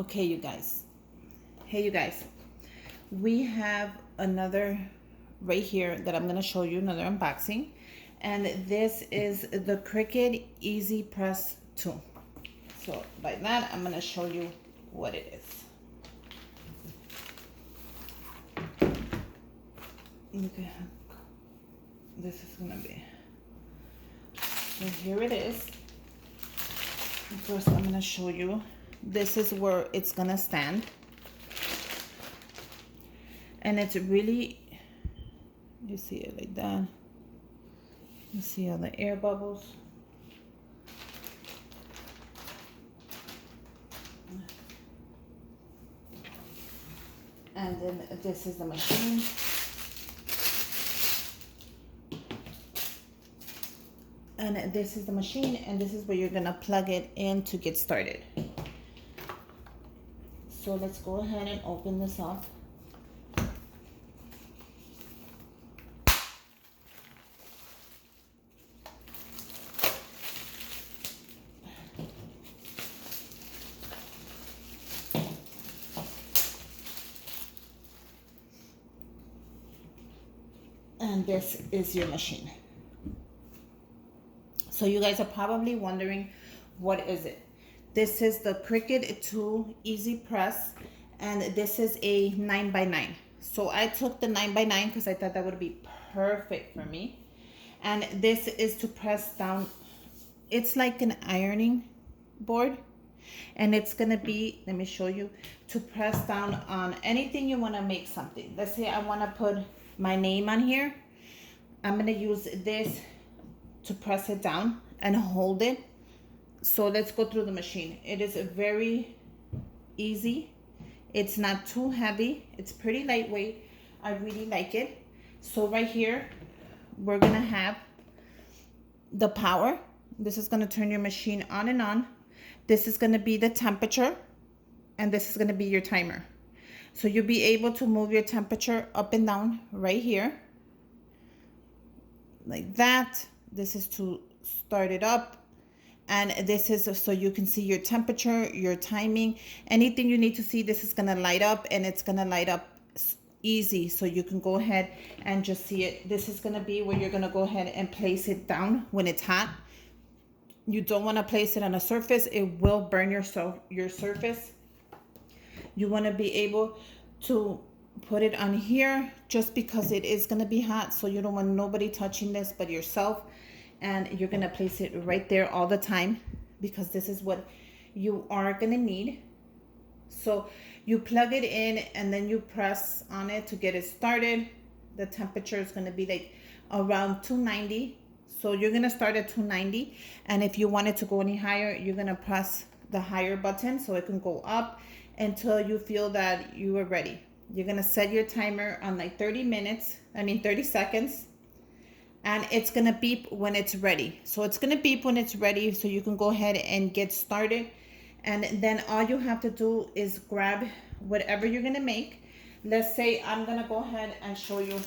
Okay, you guys. Hey, you guys. We have another right here that I'm going to show you, another unboxing. And this is the Cricut Easy Press 2. So by that, I'm going to show you what it is. Okay. This is going to be. So here it is. First, I'm going to show you. This is where it's going to stand. And it's really, you see it like that. You see all the air bubbles. And then this is the machine. And this is the machine, and this is where you're gonna plug it in to get started. So let's go ahead and open this up. And this is your machine. So you guys are probably wondering, what is it? This is the Cricut 2 Easy Press, and this is a 9x9. So I took the 9x9 because I thought that would be perfect for me. And this is to press down. It's like an ironing board, and it's gonna be, let me show you, to press down on anything you want to make something. Let's say I want to put my name on here. I'm gonna use this to press it down and hold it. So let's go through the machine. It is very easy. It's not too heavy. It's pretty lightweight. I really like it. So right here, we're gonna have the power. This is gonna turn your machine on and on. This is gonna be the temperature, and this is gonna be your timer. So you'll be able to move your temperature up and down right here, like that. This is to start it up, and this is so you can see your temperature, your timing, anything you need to see. This is gonna light up, and it's gonna light up easy, so you can go ahead and just see it. This is gonna be where you're gonna go ahead and place it down when it's hot. You don't want to place it on a surface. It will burn your surface. You want to be able to put it on here just because it is going to be hot, so you don't want nobody touching this but yourself. And you're going to place it right there all the time, because this is what you are going to need. So you plug it in, and then you press on it to get it started. The temperature is going to be like around 290. So you're going to start at 290, and if you want it to go any higher, you're going to press the higher button so it can go up until you feel that you are ready. You're going to set your timer on like 30 seconds, and it's going to beep when it's ready. So it's going to beep when it's ready, so you can go ahead and get started. And then all you have to do is grab whatever you're going to make. Let's say I'm going to go ahead and show you.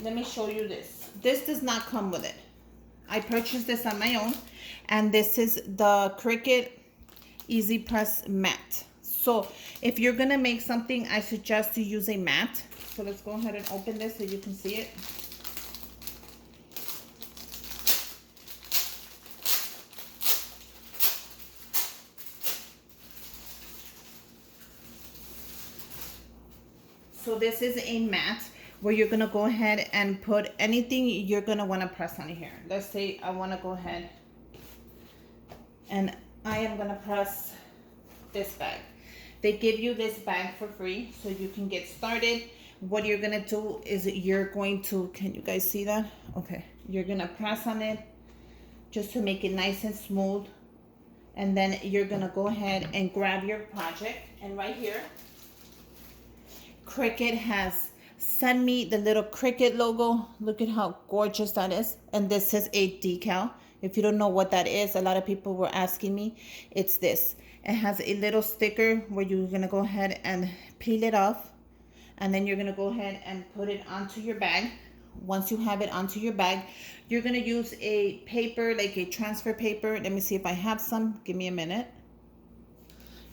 Let me show you this. This does not come with it. I purchased this on my own, and this is the Cricut Easy Press mat. So if you're gonna make something, I suggest you use a mat. So let's go ahead and open this so you can see it. So this is a mat where you're gonna go ahead and put anything you're gonna wanna press on here. Let's say I wanna go ahead and I am gonna press this bag. They give you this bag for free so you can get started. What you're gonna do is you're going to, can you guys see that? Okay, you're gonna press on it just to make it nice and smooth. And then you're gonna go ahead and grab your project. And right here, Cricut has sent me the little Cricut logo. Look at how gorgeous that is. And this is a decal. If you don't know what that is, a lot of people were asking me. It's this. It has a little sticker where you're going to go ahead and peel it off. And then you're going to go ahead and put it onto your bag. Once you have it onto your bag, you're going to use a paper, like a transfer paper. Let me see if I have some. Give me a minute.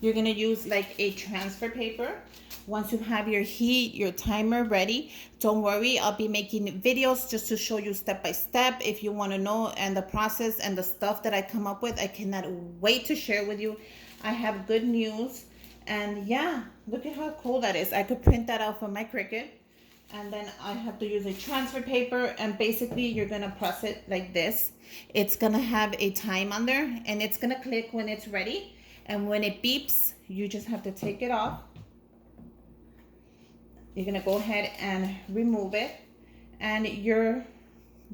you're gonna use like a transfer paper. Once you have your heat, your timer ready, don't worry, I'll be making videos just to show you step by step if you want to know, and the process and the stuff that I come up with. I cannot wait to share with you. I have good news. And yeah, look at how cool that is. I could print that out from my Cricut. And then I have to use a transfer paper, and basically you're gonna press it like this. It's gonna have a time on there, and it's gonna click when it's ready. And when it beeps, you just have to take it off. You're gonna go ahead and remove it, and your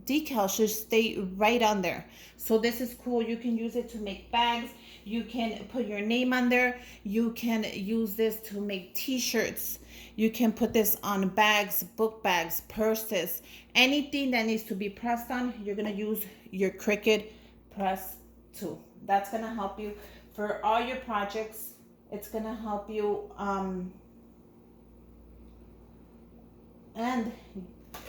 decal should stay right on there. So this is cool. You can use it to make bags. You can put your name on there. You can use this to make t-shirts. You can put this on bags, book bags, purses, anything that needs to be pressed on. You're gonna use your Cricut press tool. That's gonna help you for all your projects. It's gonna help you and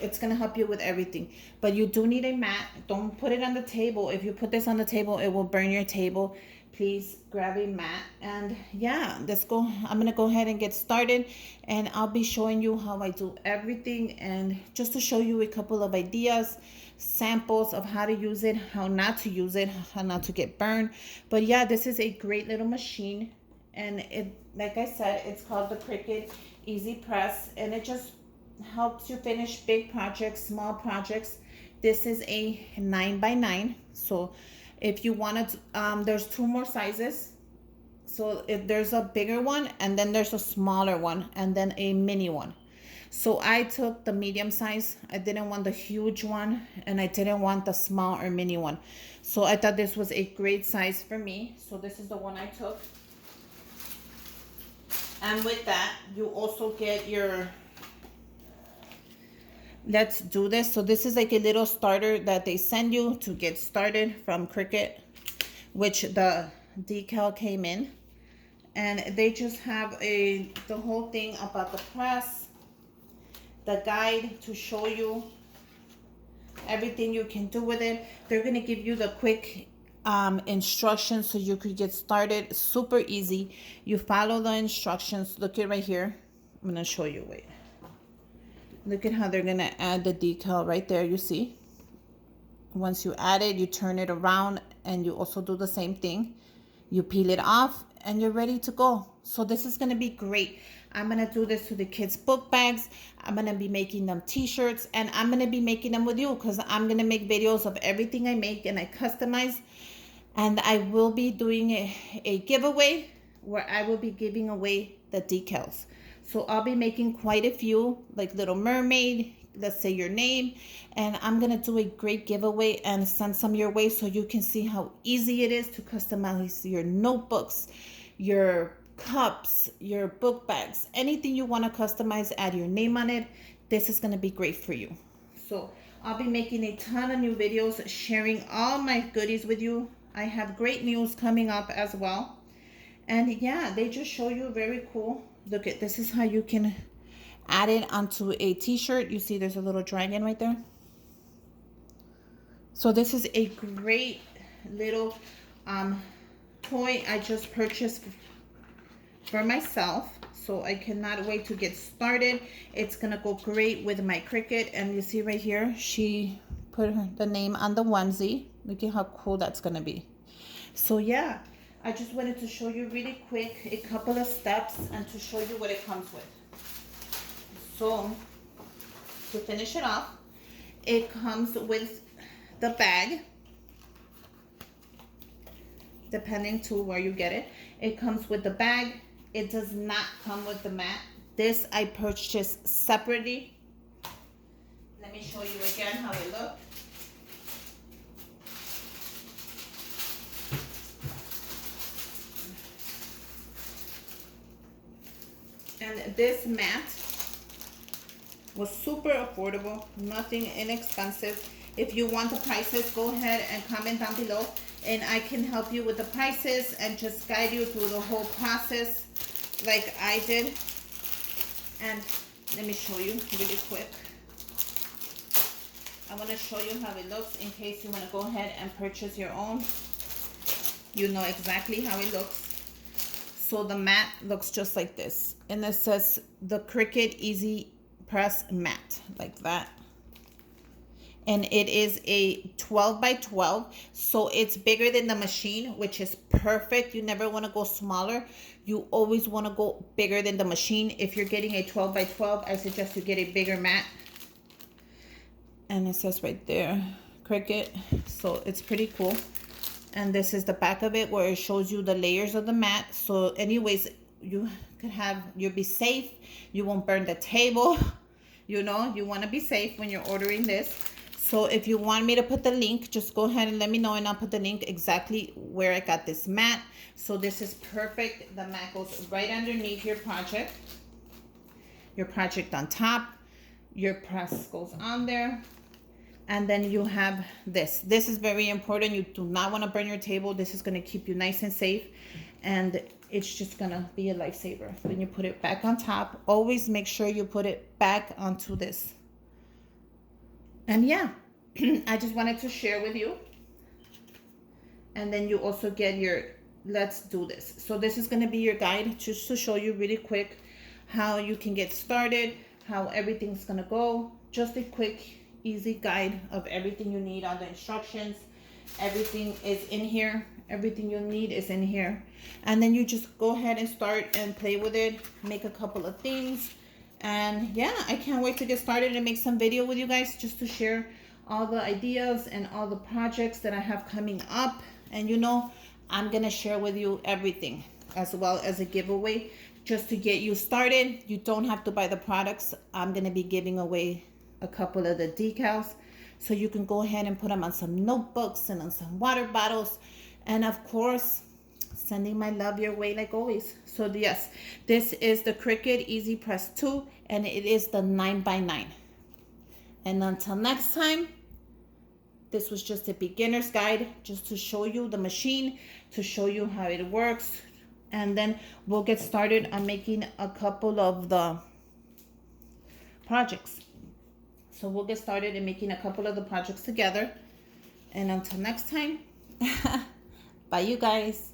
it's gonna help you with everything. But you do need a mat. Don't put it on the table. If you put this on the table, it will burn your table. Please grab a mat. And yeah, let's go. I'm gonna go ahead and get started, and I'll be showing you how I do everything, and just to show you a couple of ideas, samples of how to use it, how not to use it, how not to get burned. But yeah, this is a great little machine, and it, like I said, it's called the Cricut Easy Press, and it just helps you finish big projects, small projects. This is a 9x9. So if you want to, there's two more sizes. So if there's a bigger one, and then there's a smaller one, and then a mini one. So I took the medium size. I didn't want the huge one, and I didn't want the small or mini one. So I thought this was a great size for me. So this is the one I took. And with that, you also get your, let's do this. So this is like a little starter that they send you to get started from Cricut, which the decal came in, and they just have the whole thing about the press, the guide to show you everything you can do with it. They're gonna give you the quick instructions so you could get started. Super easy. You follow the instructions. Look at right here. I'm gonna show you. Wait. Look at how they're gonna add the decal right there, you see? Once you add it, you turn it around, and you also do the same thing. You peel it off, and you're ready to go. So this is gonna be great. I'm gonna do this to the kids' book bags. I'm gonna be making them t-shirts, and I'm gonna be making them with you, because I'm gonna make videos of everything I make and I customize. And I will be doing a giveaway where I will be giving away the decals. So I'll be making quite a few, like Little Mermaid, let's say your name, and I'm gonna do a great giveaway and send some your way so you can see how easy it is to customize your notebooks, your cups, your book bags, anything you want to customize, add your name on it. This is gonna be great for you. So I'll be making a ton of new videos, sharing all my goodies with you. I have great news coming up as well. And yeah, they just show you very cool. Look at this is how you can add it onto a t-shirt. You see there's a little dragon right there. So this is a great little toy I just purchased for myself. So I cannot wait to get started. It's gonna go great with my Cricut. And you see right here, she put the name on the onesie. Look at how cool that's gonna be. So yeah, I just wanted to show you really quick a couple of steps and to show you what it comes with. So to finish it off, it comes with the bag, depending to where you get it. It comes with the bag. It does not come with the mat. This I purchased separately. Let me show you again how it looks. And this mat was super affordable, nothing inexpensive. If you want the prices, go ahead and comment down below, and I can help you with the prices and just guide you through the whole process like I did. And let me show you really quick. I want to show you how it looks in case you want to go ahead and purchase your own. You know exactly how it looks. So the mat looks just like this. And it says the Cricut Easy Press mat, like that. And it is a 12 by 12, so it's bigger than the machine, which is perfect. You never want to go smaller. You always want to go bigger than the machine. If you're getting a 12 by 12, I suggest you get a bigger mat. And it says right there, Cricut, so it's pretty cool. And this is the back of it, where it shows you the layers of the mat. So anyways, you could have, you'll be safe. You won't burn the table. You know, you want to be safe when you're ordering this. So if you want me to put the link, just go ahead and let me know, and I'll put the link exactly where I got this mat. So this is perfect. The mat goes right underneath your project on top. Your press goes on there. And then you have this. This is very important. You do not want to burn your table. This is going to keep you nice and safe. And it's just going to be a lifesaver. When you put it back on top, always make sure you put it back onto this. And yeah, I just wanted to share with you. And then you also get your, let's do this. So this is going to be your guide, just to show you really quick how you can get started, how everything's going to go. Just a quick, easy guide of everything you need, all the instructions. Everything is in here. Everything you need is in here. And then you just go ahead and start and play with it. Make a couple of things. And yeah, I can't wait to get started and make some video with you guys, just to share all the ideas and all the projects that I have coming up. And you know, I'm gonna share with you everything, as well as a giveaway, just to get you started. You don't have to buy the products. I'm gonna be giving away a couple of the decals, so you can go ahead and put them on some notebooks and on some water bottles. And of course, sending my love your way like always. So yes, this is the Cricut Easy Press 2, and it is the 9x9. And until next time, this was just a beginner's guide, just to show you the machine, to show you how it works. And then we'll get started on making a couple of the projects. So we'll get started in making a couple of the projects together. And until next time, bye you guys.